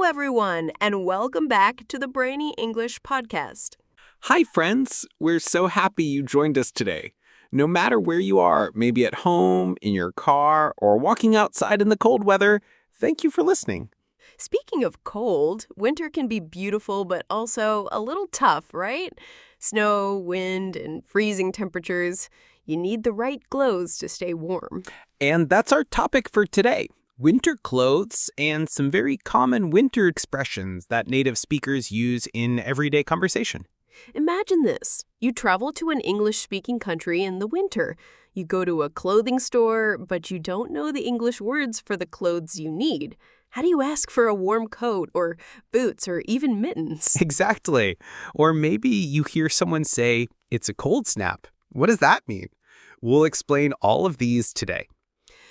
everyone, and welcome back to the Brainy English podcast. Hi, friends. We're so happy you joined us today. No matter where you are, maybe at home, in your car, or walking outside in the cold weather, thank you for listening. Speaking of cold, winter can be beautiful but also a little tough, right? Snow, wind, and freezing temperatures. You need the right clothes to stay warm. And that's our topic for today. Winter clothes and some very common winter expressions that native speakers use in everyday conversation. Imagine this. You travel to an English-speaking country in the winter. You go to a clothing store, but you don't know the English words for the clothes you need. How do you ask for a warm coat or boots or even mittens? Exactly. Or maybe you hear someone say, "It's a cold snap." What does that mean? We'll explain all of these today.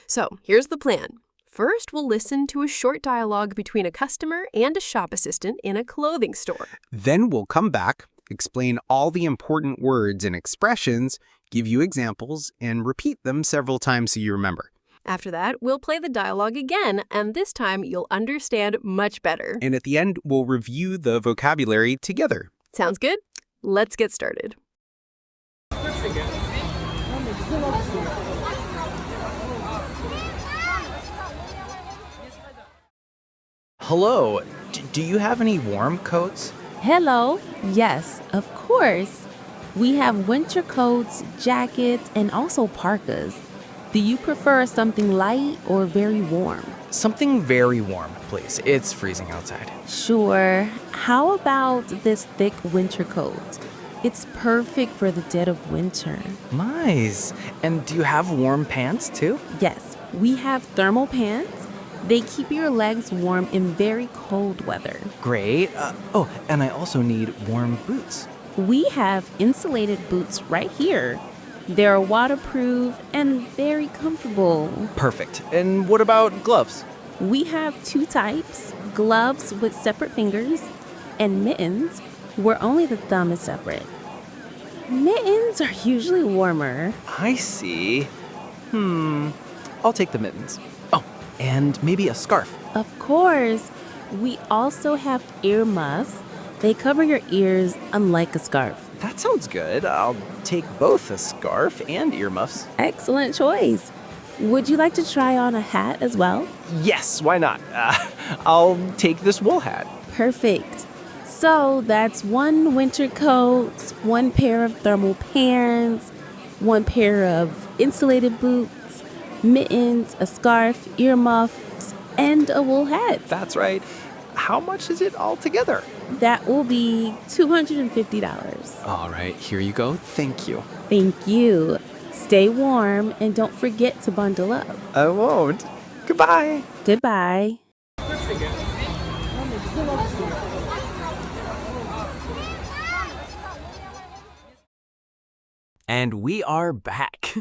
So, here's the plan. First, we'll listen to a short dialogue between a customer and a shop assistant in a clothing store. Then we'll come back, explain all the important words and expressions, give you examples, and repeat them several times so you remember. After that, we'll play the dialogue again, and this time you'll understand much better. And at the end, we'll review the vocabulary together. Sounds good? Let's get started. Hello, do you have any warm coats? Hello. Yes, of course. We have winter coats, jackets, and also parkas. Do you prefer something light or very warm? Something very warm, please. It's freezing outside. Sure. How about this thick winter coat? It's perfect for the dead of winter. Nice. And do you have warm pants too? Yes, we have thermal pants. They keep your legs warm in very cold weather. Great. And I also need warm boots. We have insulated boots right here. They're waterproof and very comfortable. Perfect. And what about gloves? We have two types, gloves with separate fingers and mittens where only the thumb is separate. Mittens are usually warmer. I see. I'll take the mittens. Oh, and maybe a scarf. Of course. We also have earmuffs. They cover your ears unlike a scarf. That sounds good. I'll take both a scarf and earmuffs. Excellent choice. Would you like to try on a hat as well? Yes, why not? I'll take this wool hat. Perfect. So that's one winter coat, one pair of thermal pants, one pair of insulated boots, mittens, a scarf, earmuffs, and a wool hat. That's right. How much is it all together? That will be $250. All right, here you go. Thank you. Thank you. Stay warm and don't forget to bundle up. I won't. Goodbye. Goodbye. And we are back.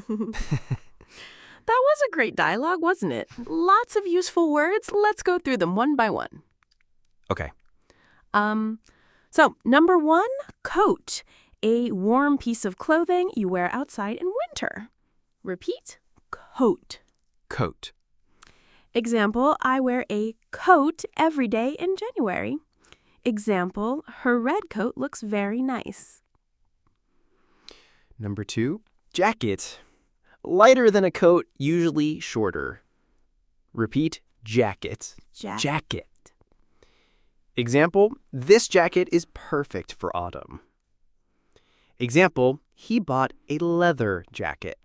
That was a great dialogue, wasn't it? Lots of useful words. Let's go through them one by one. Okay. So, number 1, coat. A warm piece of clothing you wear outside in winter. Repeat, coat. Coat. Example, I wear a coat every day in January. Example, her red coat looks very nice. Number 2, jacket. Lighter than a coat, usually shorter. Repeat, jacket. Jacket. Example, this jacket is perfect for autumn. Example, he bought a leather jacket.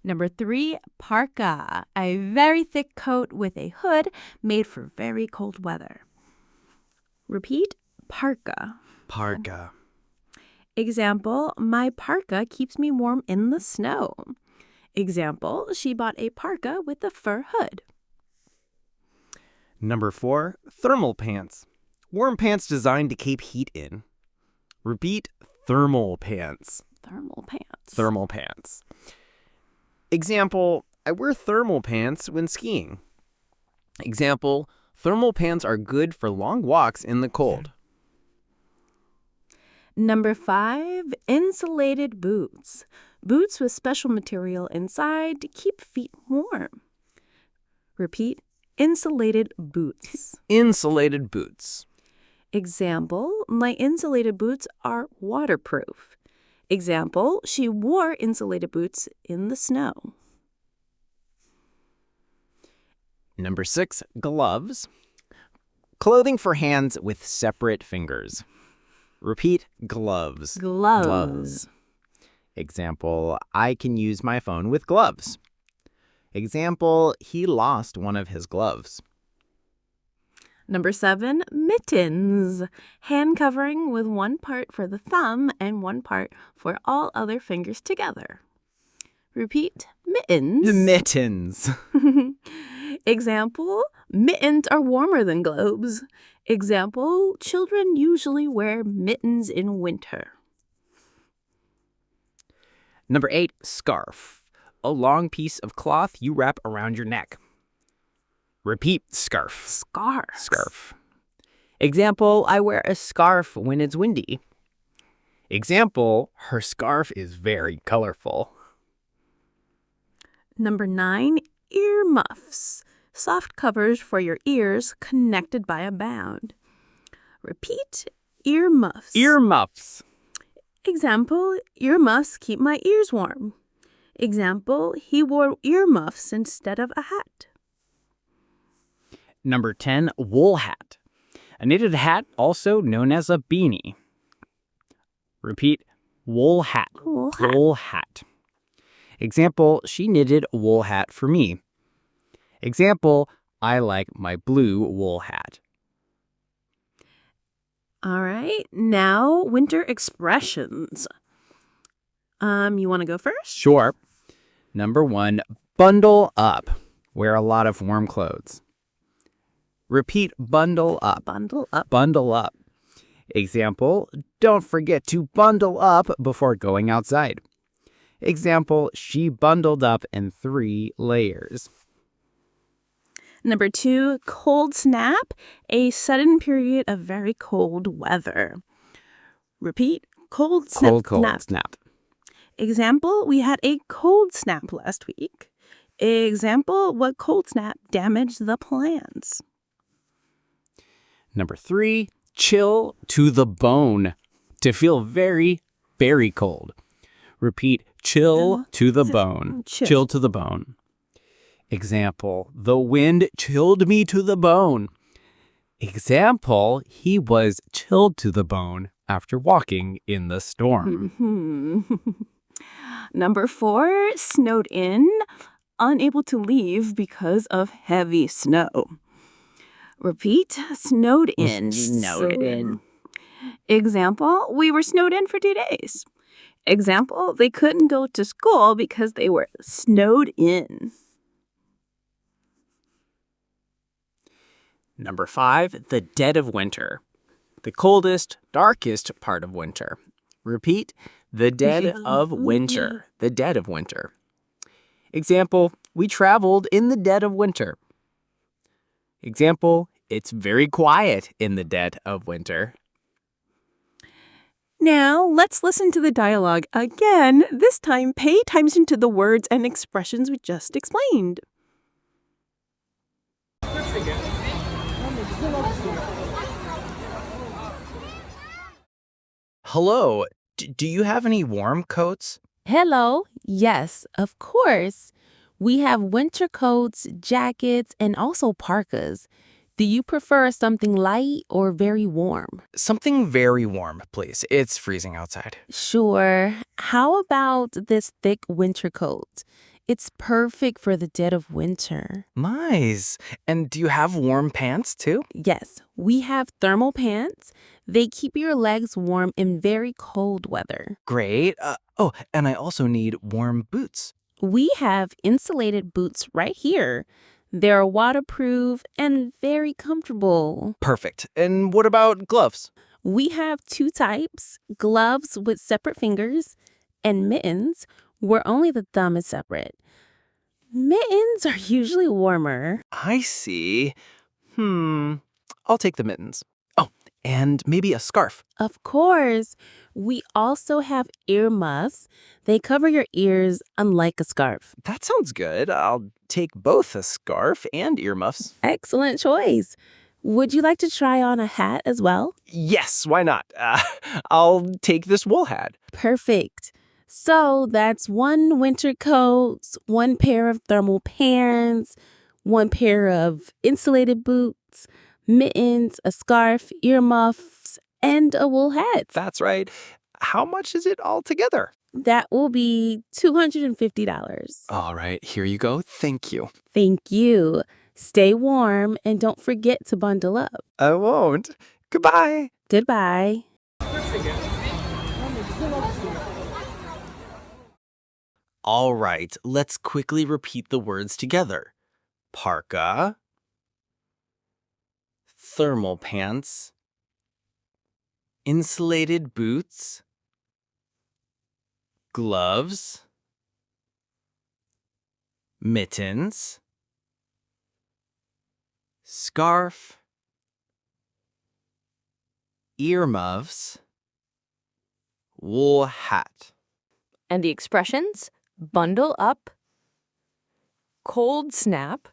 Number 3, parka. A very thick coat with a hood made for very cold weather. Repeat, parka. Parka. Example, my parka keeps me warm in the snow. Example, she bought a parka with a fur hood. Number 4, thermal pants. Warm pants designed to keep heat in. Repeat, thermal pants. Thermal pants. Thermal pants. Example, I wear thermal pants when skiing. Example, thermal pants are good for long walks in the cold. Number 5, insulated boots. Boots with special material inside to keep feet warm. Repeat, Insulated boots. Insulated boots. Example, my insulated boots are waterproof. Example, she wore insulated boots in the snow. Number 6, gloves. Clothing for hands with separate fingers. Repeat, gloves. Gloves. Example, I can use my phone with gloves. Example, he lost one of his gloves. Number 7, mittens. Hand covering with one part for the thumb and one part for all other fingers together. Repeat, mittens. Mittens. Example, mittens are warmer than gloves. Example, children usually wear mittens in winter. Number 8, scarf. A long piece of cloth you wrap around your neck. Repeat, scarf. Scarf. Scarf. Example, I wear a scarf when it's windy. Example, her scarf is very colorful. Number 9, earmuffs. Soft covers for your ears connected by a band. Repeat, earmuffs. Earmuffs. Example, earmuffs keep my ears warm. Example, he wore earmuffs instead of a hat. Number 10, wool hat. A knitted hat, also known as a beanie. Repeat, wool hat. Wool hat. Wool hat. Example, she knitted a wool hat for me. Example, I like my blue wool hat. All right, now winter expressions. You want to go first? Sure. Number 1, bundle up. Wear a lot of warm clothes. Repeat, bundle up. Bundle up. Bundle up. Example, don't forget to bundle up before going outside. Example, she bundled up in 3 layers. Number 2, cold snap, a sudden period of very cold weather. Repeat, cold snap. Snap. Example, we had a cold snap last week. Example, what cold snap damaged the plants? Number 3, chill to the bone. To feel very, very cold. Repeat, chill to the bone. Chill to the bone. Example, the wind chilled me to the bone. Example, he was chilled to the bone after walking in the storm. Number 4, snowed in, unable to leave because of heavy snow. Repeat, snowed in. Snowed in. Example, we were snowed in for 2 days. Example, they couldn't go to school because they were snowed in. Number 5, the dead of winter. The coldest, darkest part of winter. Repeat, the dead of winter. The dead of winter. Example, we traveled in the dead of winter. Example, it's very quiet in the dead of winter. Now, let's listen to the dialogue again. This time, pay attention to the words and expressions we just explained. Hello, do you have any warm coats? Hello. Yes, of course. We have winter coats, jackets, and also parkas. Do you prefer something light or very warm? Something very warm, please. It's freezing outside. Sure. How about this thick winter coat? It's perfect for the dead of winter. Nice. And do you have warm pants too? Yes, we have thermal pants. They keep your legs warm in very cold weather. Great. And I also need warm boots. We have insulated boots right here. They're waterproof and very comfortable. Perfect. And what about gloves? We have 2 types, gloves with separate fingers and mittens where only the thumb is separate. Mittens are usually warmer. I see. I'll take the mittens. Oh, And maybe a scarf. Of course. We also have earmuffs. They cover your ears unlike a scarf. That sounds good. I'll take both a scarf and earmuffs. Excellent choice. Would you like to try on a hat as well? Yes, why not? I'll take this wool hat. Perfect. So that's 1 winter coat, 1 pair of thermal pants, 1 pair of insulated boots, mittens, a scarf, earmuffs, and a wool hat. That's right. How much is it all together? That will be $250. All right, here you go. Thank you. Thank you. Stay warm and don't forget to bundle up. I won't. Goodbye. Goodbye. All right, let's quickly repeat the words together. Parka, thermal pants, insulated boots, gloves, mittens, scarf, earmuffs, wool hat. And the expressions: bundle up, cold snap,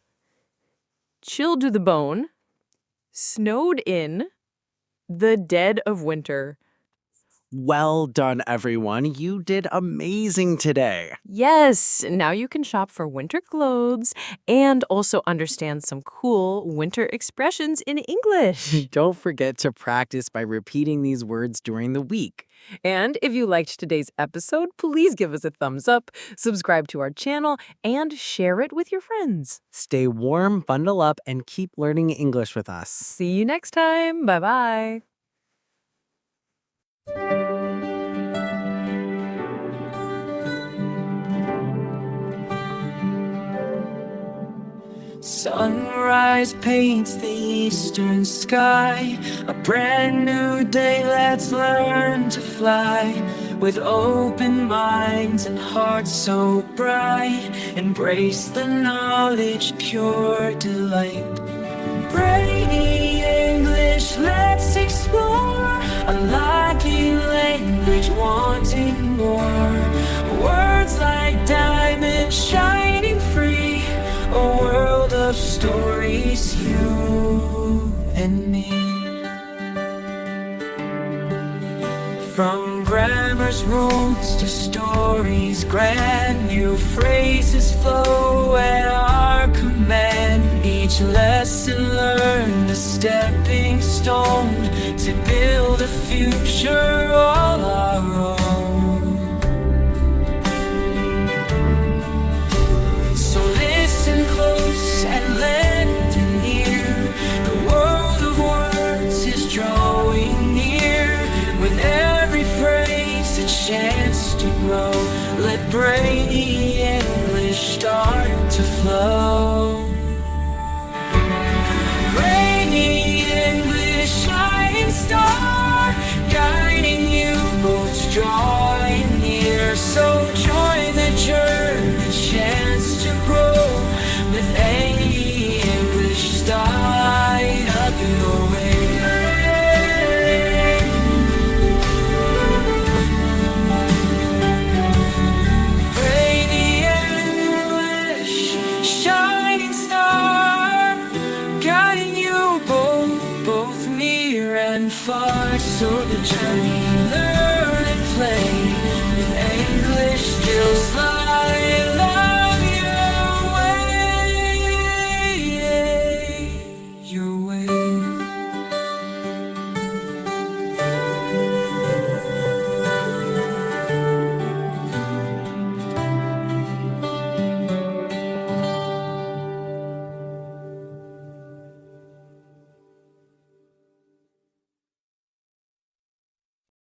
chilled to the bone, snowed in, the dead of winter. Well done, everyone. You did amazing today. Yes, now you can shop for winter clothes and also understand some cool winter expressions in English. Don't forget to practice by repeating these words during the week. And if you liked today's episode, please give us a thumbs up, subscribe to our channel, and share it with your friends. Stay warm, bundle up, and keep learning English with us. See you next time. Bye-bye. Sunrise paints the eastern sky. A brand new day, let's learn to fly. With open minds and hearts so bright, embrace the knowledge, pure delight. Brainy English, let's explore. Unlocking language, wanting more. Words like diamonds shining free. A world of stories, you and me. From grammar's rules to stories grand, new phrases flow at our command. Each lesson learned, a stepping stone to build a future